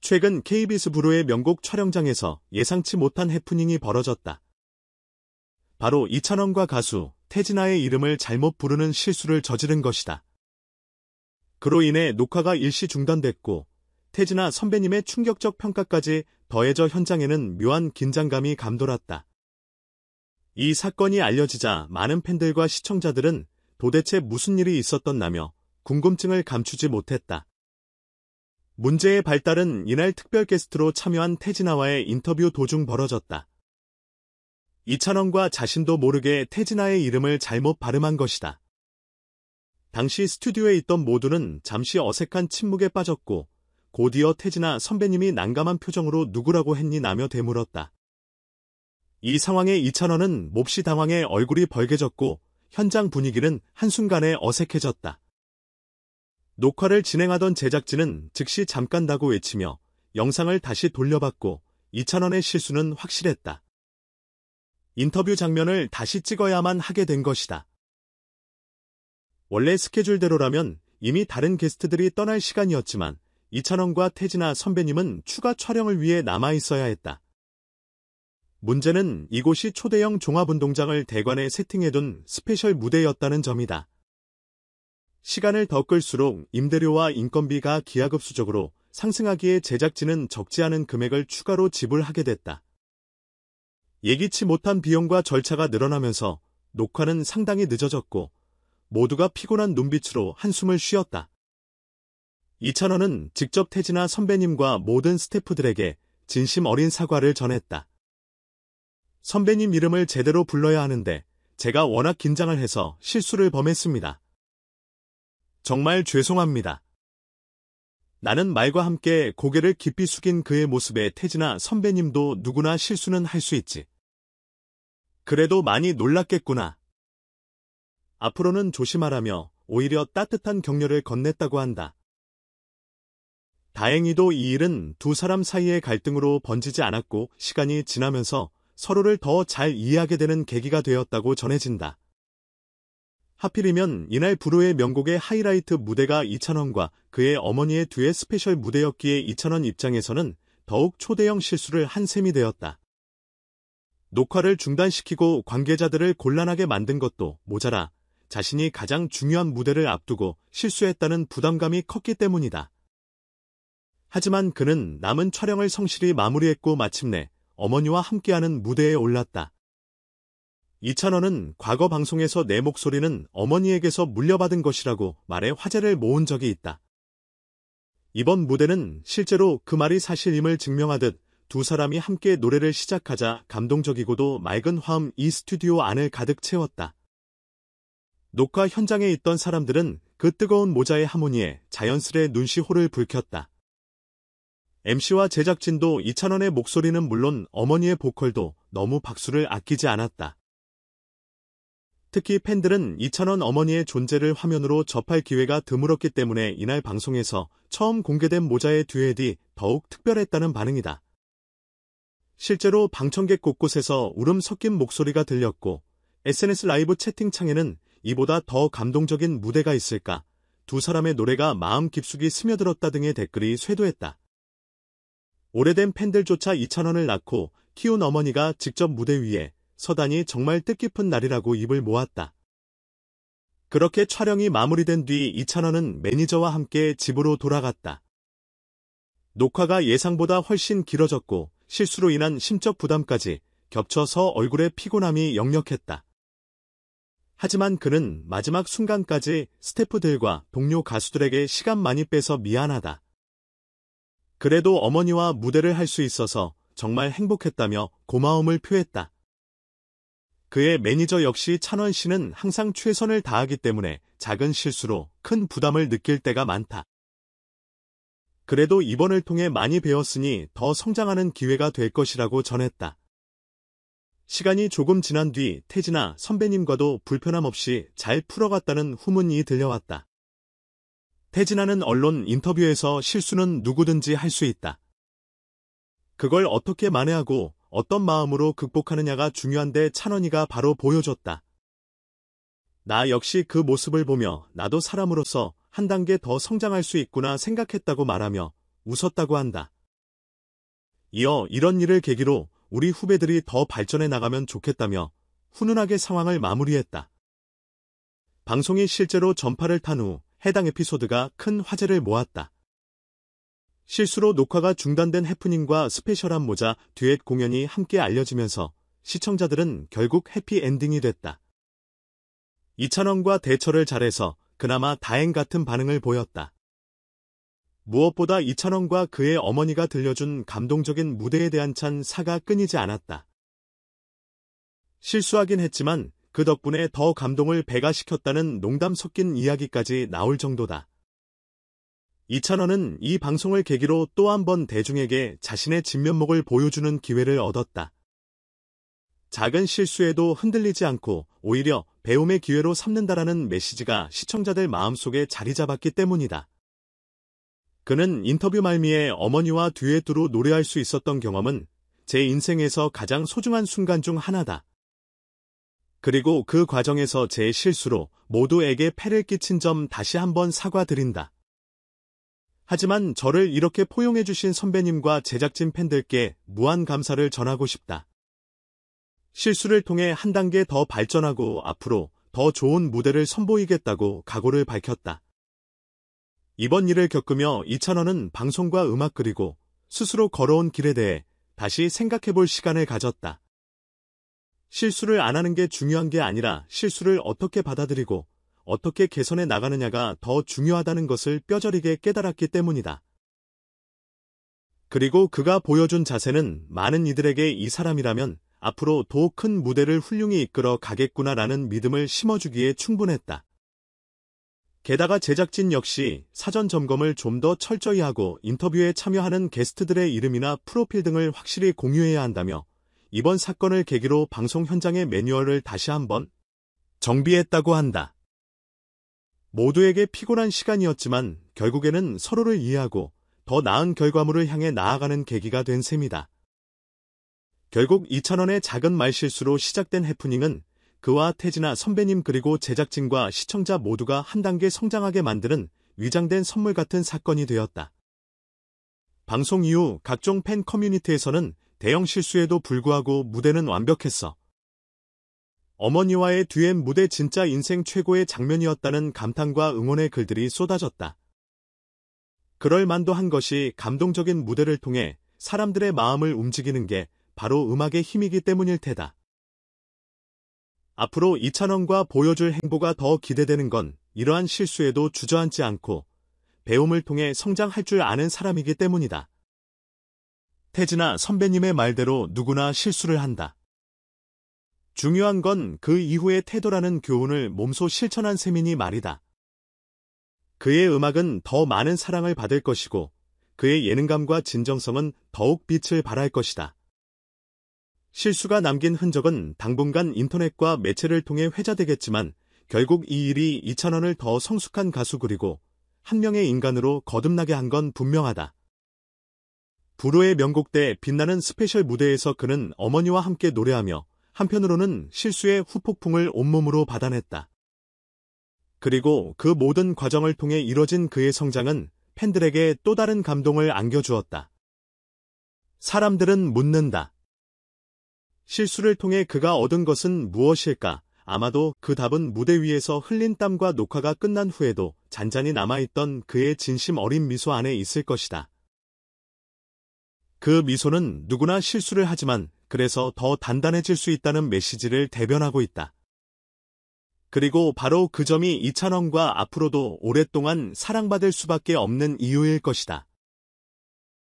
최근 KBS 브로의 명곡 촬영장에서 예상치 못한 해프닝이 벌어졌다. 바로 이찬원과 가수 태진아의 이름을 잘못 부르는 실수를 저지른 것이다. 그로 인해 녹화가 일시 중단됐고 태진아 선배님의 충격적 평가까지 더해져 현장에는 묘한 긴장감이 감돌았다. 이 사건이 알려지자 많은 팬들과 시청자들은 도대체 무슨 일이 있었던다며 궁금증을 감추지 못했다. 문제의 발달은 이날 특별 게스트로 참여한 태진아와의 인터뷰 도중 벌어졌다. 이찬원과 자신도 모르게 태진아의 이름을 잘못 발음한 것이다. 당시 스튜디오에 있던 모두는 잠시 어색한 침묵에 빠졌고 곧이어 태진아 선배님이 난감한 표정으로 누구라고 했니?라며 되물었다. 이 상황에 이찬원은 몹시 당황해 얼굴이 벌개졌고 현장 분위기는 한순간에 어색해졌다. 녹화를 진행하던 제작진은 즉시 잠깐다고 외치며 영상을 다시 돌려봤고 이찬원의 실수는 확실했다. 인터뷰 장면을 다시 찍어야만 하게 된 것이다. 원래 스케줄대로라면 이미 다른 게스트들이 떠날 시간이었지만 이찬원과 태진아 선배님은 추가 촬영을 위해 남아있어야 했다. 문제는 이곳이 초대형 종합운동장을 대관에 세팅해둔 스페셜 무대였다는 점이다. 시간을 더 끌수록 임대료와 인건비가 기하급수적으로 상승하기에 제작진은 적지 않은 금액을 추가로 지불하게 됐다. 예기치 못한 비용과 절차가 늘어나면서 녹화는 상당히 늦어졌고 모두가 피곤한 눈빛으로 한숨을 쉬었다. 이찬원은 직접 태진아 선배님과 모든 스태프들에게 진심 어린 사과를 전했다. 선배님 이름을 제대로 불러야 하는데 제가 워낙 긴장을 해서 실수를 범했습니다. 정말 죄송합니다. 나는 말과 함께 고개를 깊이 숙인 그의 모습에 태진아 선배님도 누구나 실수는 할 수 있지. 그래도 많이 놀랐겠구나. 앞으로는 조심하라며 오히려 따뜻한 격려를 건넸다고 한다. 다행히도 이 일은 두 사람 사이의 갈등으로 번지지 않았고 시간이 지나면서 서로를 더 잘 이해하게 되는 계기가 되었다고 전해진다. 하필이면 이날 브로의 명곡의 하이라이트 무대가 이찬원과 그의 어머니의 듀엣 스페셜 무대였기에 이찬원 입장에서는 더욱 초대형 실수를 한 셈이 되었다. 녹화를 중단시키고 관계자들을 곤란하게 만든 것도 모자라 자신이 가장 중요한 무대를 앞두고 실수했다는 부담감이 컸기 때문이다. 하지만 그는 남은 촬영을 성실히 마무리했고 마침내 어머니와 함께하는 무대에 올랐다. 이찬원은 과거 방송에서 내 목소리는 어머니에게서 물려받은 것이라고 말해 화제를 모은 적이 있다. 이번 무대는 실제로 그 말이 사실임을 증명하듯 두 사람이 함께 노래를 시작하자 감동적이고도 맑은 화음 이 스튜디오 안을 가득 채웠다. 녹화 현장에 있던 사람들은 그 뜨거운 모자의 하모니에 자연스레 눈시호를 붉혔다. MC와 제작진도 이찬원의 목소리는 물론 어머니의 보컬도 너무 박수를 아끼지 않았다. 특히 팬들은 이찬원 어머니의 존재를 화면으로 접할 기회가 드물었기 때문에 이날 방송에서 처음 공개된 모자의 듀엣이 더욱 특별했다는 반응이다. 실제로 방청객 곳곳에서 울음 섞인 목소리가 들렸고 SNS 라이브 채팅창에는 이보다 더 감동적인 무대가 있을까? 두 사람의 노래가 마음 깊숙이 스며들었다 등의 댓글이 쇄도했다. 오래된 팬들조차 이찬원을 낳고 키운 어머니가 직접 무대 위에 서다니 정말 뜻깊은 날이라고 입을 모았다. 그렇게 촬영이 마무리된 뒤 이찬원은 매니저와 함께 집으로 돌아갔다. 녹화가 예상보다 훨씬 길어졌고 실수로 인한 심적 부담까지 겹쳐서 얼굴에 피곤함이 역력했다. 하지만 그는 마지막 순간까지 스태프들과 동료 가수들에게 시간 많이 빼서 미안하다. 그래도 어머니와 무대를 할 수 있어서 정말 행복했다며 고마움을 표했다. 그의 매니저 역시 찬원 씨는 항상 최선을 다하기 때문에 작은 실수로 큰 부담을 느낄 때가 많다. 그래도 이번을 통해 많이 배웠으니 더 성장하는 기회가 될 것이라고 전했다. 시간이 조금 지난 뒤 태진아 선배님과도 불편함 없이 잘 풀어갔다는 후문이 들려왔다. 태진아는 언론 인터뷰에서 실수는 누구든지 할 수 있다. 그걸 어떻게 만회하고 어떤 마음으로 극복하느냐가 중요한데 찬원이가 바로 보여줬다. 나 역시 그 모습을 보며 나도 사람으로서 한 단계 더 성장할 수 있구나 생각했다고 말하며 웃었다고 한다. 이어 이런 일을 계기로 우리 후배들이 더 발전해 나가면 좋겠다며 훈훈하게 상황을 마무리했다. 방송이 실제로 전파를 탄 후 해당 에피소드가 큰 화제를 모았다. 실수로 녹화가 중단된 해프닝과 스페셜한 모자 듀엣 공연이 함께 알려지면서 시청자들은 결국 해피엔딩이 됐다. 이찬원과 대처를 잘해서 그나마 다행 같은 반응을 보였다. 무엇보다 이찬원과 그의 어머니가 들려준 감동적인 무대에 대한 찬사가 끊이지 않았다. 실수하긴 했지만 그 덕분에 더 감동을 배가시켰다는 농담 섞인 이야기까지 나올 정도다. 이찬원은 이 방송을 계기로 또 한 번 대중에게 자신의 진면목을 보여주는 기회를 얻었다. 작은 실수에도 흔들리지 않고 오히려 배움의 기회로 삼는다라는 메시지가 시청자들 마음속에 자리 잡았기 때문이다. 그는 인터뷰 말미에 어머니와 듀엣으로 노래할 수 있었던 경험은 제 인생에서 가장 소중한 순간 중 하나다. 그리고 그 과정에서 제 실수로 모두에게 폐를 끼친 점 다시 한번 사과드린다. 하지만 저를 이렇게 포용해주신 선배님과 제작진 팬들께 무한 감사를 전하고 싶다. 실수를 통해 한 단계 더 발전하고 앞으로 더 좋은 무대를 선보이겠다고 각오를 밝혔다. 이번 일을 겪으며 이찬원은 방송과 음악 그리고 스스로 걸어온 길에 대해 다시 생각해볼 시간을 가졌다. 실수를 안 하는 게 중요한 게 아니라 실수를 어떻게 받아들이고 어떻게 개선해 나가느냐가 더 중요하다는 것을 뼈저리게 깨달았기 때문이다. 그리고 그가 보여준 자세는 많은 이들에게 이 사람이라면 앞으로 더 큰 무대를 훌륭히 이끌어 가겠구나라는 믿음을 심어주기에 충분했다. 게다가 제작진 역시 사전 점검을 좀 더 철저히 하고 인터뷰에 참여하는 게스트들의 이름이나 프로필 등을 확실히 공유해야 한다며 이번 사건을 계기로 방송 현장의 매뉴얼을 다시 한번 정비했다고 한다. 모두에게 피곤한 시간이었지만 결국에는 서로를 이해하고 더 나은 결과물을 향해 나아가는 계기가 된 셈이다. 결국 이찬원의 작은 말실수로 시작된 해프닝은 그와 태진아 선배님 그리고 제작진과 시청자 모두가 한 단계 성장하게 만드는 위장된 선물 같은 사건이 되었다. 방송 이후 각종 팬 커뮤니티에서는 대형 실수에도 불구하고 무대는 완벽했어. 어머니와의 듀엣 무대 진짜 인생 최고의 장면이었다는 감탄과 응원의 글들이 쏟아졌다. 그럴 만도 한 것이 감동적인 무대를 통해 사람들의 마음을 움직이는 게 바로 음악의 힘이기 때문일 테다. 앞으로 이찬원과 보여줄 행보가 더 기대되는 건 이러한 실수에도 주저앉지 않고 배움을 통해 성장할 줄 아는 사람이기 때문이다. 태진아 선배님의 말대로 누구나 실수를 한다. 중요한 건 그 이후의 태도라는 교훈을 몸소 실천한 셈이니 말이다. 그의 음악은 더 많은 사랑을 받을 것이고 그의 예능감과 진정성은 더욱 빛을 발할 것이다. 실수가 남긴 흔적은 당분간 인터넷과 매체를 통해 회자되겠지만 결국 이 일이 이찬원을 더 성숙한 가수 그리고 한 명의 인간으로 거듭나게 한 건 분명하다. 불후의 명곡 때 빛나는 스페셜 무대에서 그는 어머니와 함께 노래하며 한편으로는 실수의 후폭풍을 온몸으로 받아냈다. 그리고 그 모든 과정을 통해 이뤄진 그의 성장은 팬들에게 또 다른 감동을 안겨주었다. 사람들은 묻는다. 실수를 통해 그가 얻은 것은 무엇일까? 아마도 그 답은 무대 위에서 흘린 땀과 녹화가 끝난 후에도 잔잔히 남아있던 그의 진심 어린 미소 안에 있을 것이다. 그 미소는 누구나 실수를 하지만 그래서 더 단단해질 수 있다는 메시지를 대변하고 있다. 그리고 바로 그 점이 이찬원과 앞으로도 오랫동안 사랑받을 수밖에 없는 이유일 것이다.